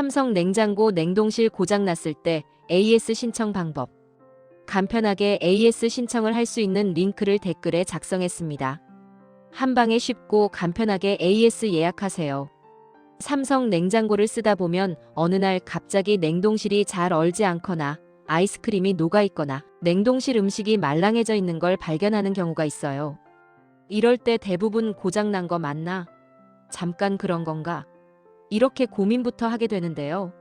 삼성 냉장고 냉동실 고장 났을 때 AS 신청 방법. 간편하게 AS 신청을 할 수 있는 링크를 댓글에 작성했습니다. 한방에 쉽고 간편하게 AS 예약하세요. 삼성 냉장고를 쓰다 보면 어느 날 갑자기 냉동실이 잘 얼지 않거나 아이스크림이 녹아있거나 냉동실 음식이 말랑해져 있는 걸 발견하는 경우가 있어요. 이럴 때 대부분 고장난 거 맞나? 잠깐 그런 건가? 이렇게 고민부터 하게 되는데요.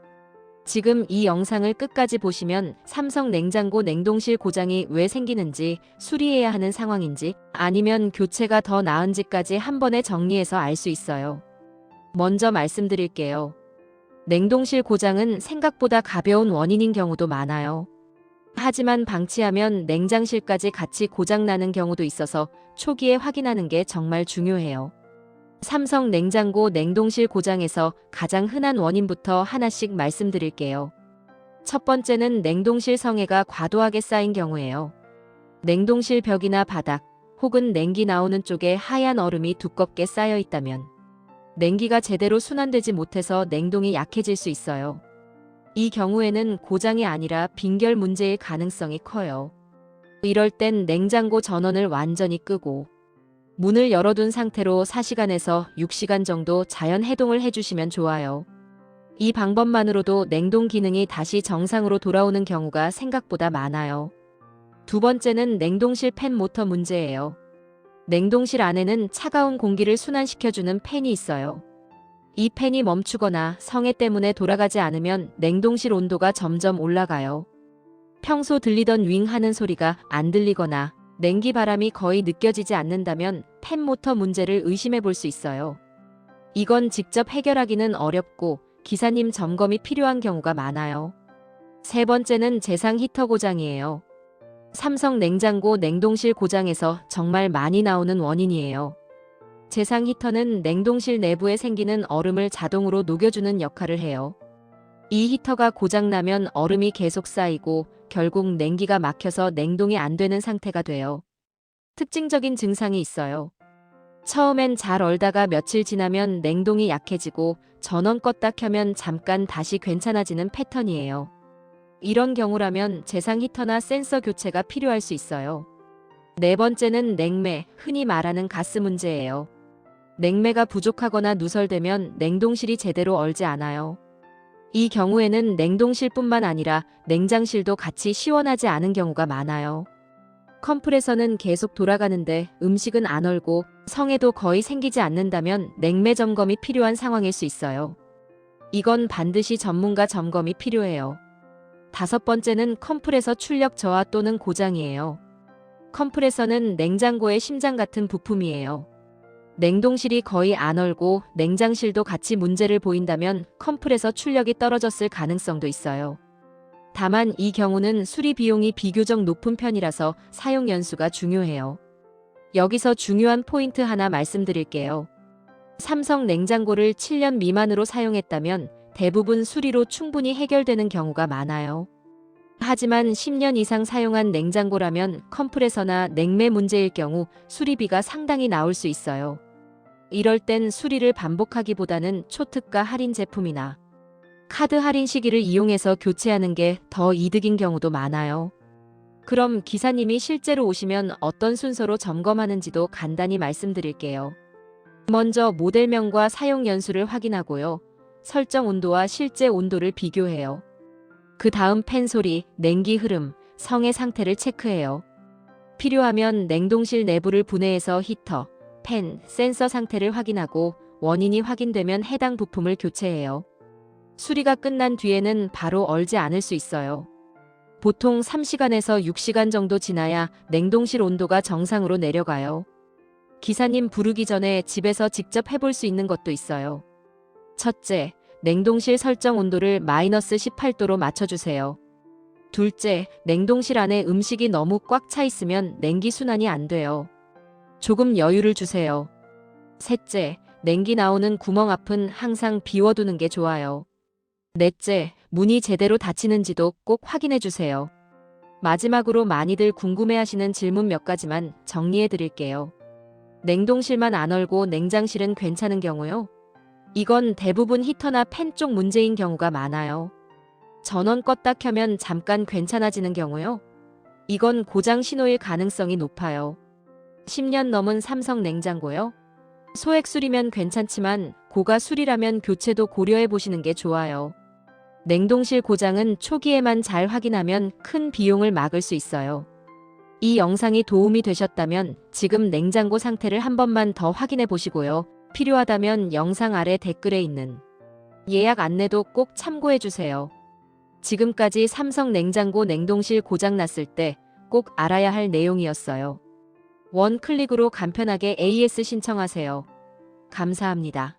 지금 이 영상을 끝까지 보시면 삼성 냉장고 냉동실 고장이 왜 생기는지, 수리해야 하는 상황인지, 아니면 교체가 더 나은지까지 한 번에 정리해서 알 수 있어요. 먼저 말씀드릴게요. 냉동실 고장은 생각보다 가벼운 원인인 경우도 많아요. 하지만 방치하면 냉장실까지 같이 고장나는 경우도 있어서 초기에 확인하는 게 정말 중요해요. 삼성 냉장고 냉동실 고장에서 가장 흔한 원인부터 하나씩 말씀드릴게요. 첫 번째는 냉동실 성에가 과도하게 쌓인 경우예요. 냉동실 벽이나 바닥 혹은 냉기 나오는 쪽에 하얀 얼음이 두껍게 쌓여 있다면 냉기가 제대로 순환되지 못해서 냉동이 약해질 수 있어요. 이 경우에는 고장이 아니라 빈결 문제일 가능성이 커요. 이럴 땐 냉장고 전원을 완전히 끄고 문을 열어둔 상태로 4시간에서 6시간 정도 자연 해동을 해주시면 좋아요. 이 방법만으로도 냉동 기능이 다시 정상으로 돌아오는 경우가 생각보다 많아요. 두 번째는 냉동실 팬 모터 문제예요. 냉동실 안에는 차가운 공기를 순환시켜주는 팬이 있어요. 이 팬이 멈추거나 성에 때문에 돌아가지 않으면 냉동실 온도가 점점 올라가요. 평소 들리던 윙 하는 소리가 안 들리거나 냉기 바람이 거의 느껴지지 않는다면 팬 모터 문제를 의심해 볼 수 있어요. 이건 직접 해결하기는 어렵고 기사님 점검이 필요한 경우가 많아요. 세 번째는 제상 히터 고장이에요. 삼성 냉장고 냉동실 고장에서 정말 많이 나오는 원인이에요. 제상 히터는 냉동실 내부에 생기는 얼음을 자동으로 녹여주는 역할을 해요. 이 히터가 고장나면 얼음이 계속 쌓이고 결국 냉기가 막혀서 냉동이 안 되는 상태가 돼요. 특징적인 증상이 있어요. 처음엔 잘 얼다가 며칠 지나면 냉동이 약해지고 전원 껐다 켜면 잠깐 다시 괜찮아지는 패턴이에요. 이런 경우라면 제상 히터나 센서 교체가 필요할 수 있어요. 네 번째는 냉매, 흔히 말하는 가스 문제예요. 냉매가 부족하거나 누설되면 냉동실이 제대로 얼지 않아요. 이 경우에는 냉동실뿐만 아니라 냉장실도 같이 시원하지 않은 경우가 많아요. 컴프레서는 계속 돌아가는데 음식은 안 얼고 성에도 거의 생기지 않는다면 냉매 점검이 필요한 상황일 수 있어요. 이건 반드시 전문가 점검이 필요해요. 다섯 번째는 컴프레서 출력 저하 또는 고장이에요. 컴프레서는 냉장고의 심장 같은 부품이에요. 냉동실이 거의 안 얼고 냉장실도 같이 문제를 보인다면 컴프레서 출력이 떨어졌을 가능성도 있어요. 다만 이 경우는 수리 비용이 비교적 높은 편이라서 사용 연수가 중요해요. 여기서 중요한 포인트 하나 말씀드릴게요. 삼성 냉장고를 7년 미만으로 사용했다면 대부분 수리로 충분히 해결되는 경우가 많아요. 하지만 10년 이상 사용한 냉장고라면 컴프레서나 냉매 문제일 경우 수리비가 상당히 나올 수 있어요. 이럴 땐 수리를 반복하기보다는 초특가 할인 제품이나 카드 할인 시기를 이용해서 교체하는 게 더 이득인 경우도 많아요. 그럼 기사님이 실제로 오시면 어떤 순서로 점검하는지도 간단히 말씀드릴게요. 먼저 모델명과 사용 연수를 확인하고요. 설정 온도와 실제 온도를 비교해요. 그 다음 팬 소리, 냉기 흐름, 성의 상태를 체크해요. 필요하면 냉동실 내부를 분해해서 히터, 팬, 센서 상태를 확인하고 원인이 확인되면 해당 부품을 교체해요. 수리가 끝난 뒤에는 바로 얼지 않을 수 있어요. 보통 3시간에서 6시간 정도 지나야 냉동실 온도가 정상으로 내려가요. 기사님 부르기 전에 집에서 직접 해볼 수 있는 것도 있어요. 첫째, 냉동실 설정 온도를 마이너스 18도로 맞춰주세요. 둘째, 냉동실 안에 음식이 너무 꽉 차 있으면 냉기 순환이 안 돼요. 조금 여유를 주세요. 셋째, 냉기 나오는 구멍 앞은 항상 비워두는 게 좋아요. 넷째, 문이 제대로 닫히는지도 꼭 확인해 주세요. 마지막으로 많이들 궁금해하시는 질문 몇 가지만 정리해 드릴게요. 냉동실만 안 얼고 냉장실은 괜찮은 경우요? 이건 대부분 히터나 팬 쪽 문제인 경우가 많아요. 전원 껐다 켜면 잠깐 괜찮아지는 경우요. 이건 고장 신호일 가능성이 높아요. 10년 넘은 삼성 냉장고요. 소액 수리면 괜찮지만 고가 수리라면 교체도 고려해 보시는 게 좋아요. 냉동실 고장은 초기에만 잘 확인하면 큰 비용을 막을 수 있어요. 이 영상이 도움이 되셨다면 지금 냉장고 상태를 한 번만 더 확인해 보시고요. 필요하다면 영상 아래 댓글에 있는 예약 안내도 꼭 참고해 주세요. 지금까지 삼성 냉장고 냉동실 고장 났을 때 꼭 알아야 할 내용이었어요. 원 클릭으로 간편하게 AS 신청하세요. 감사합니다.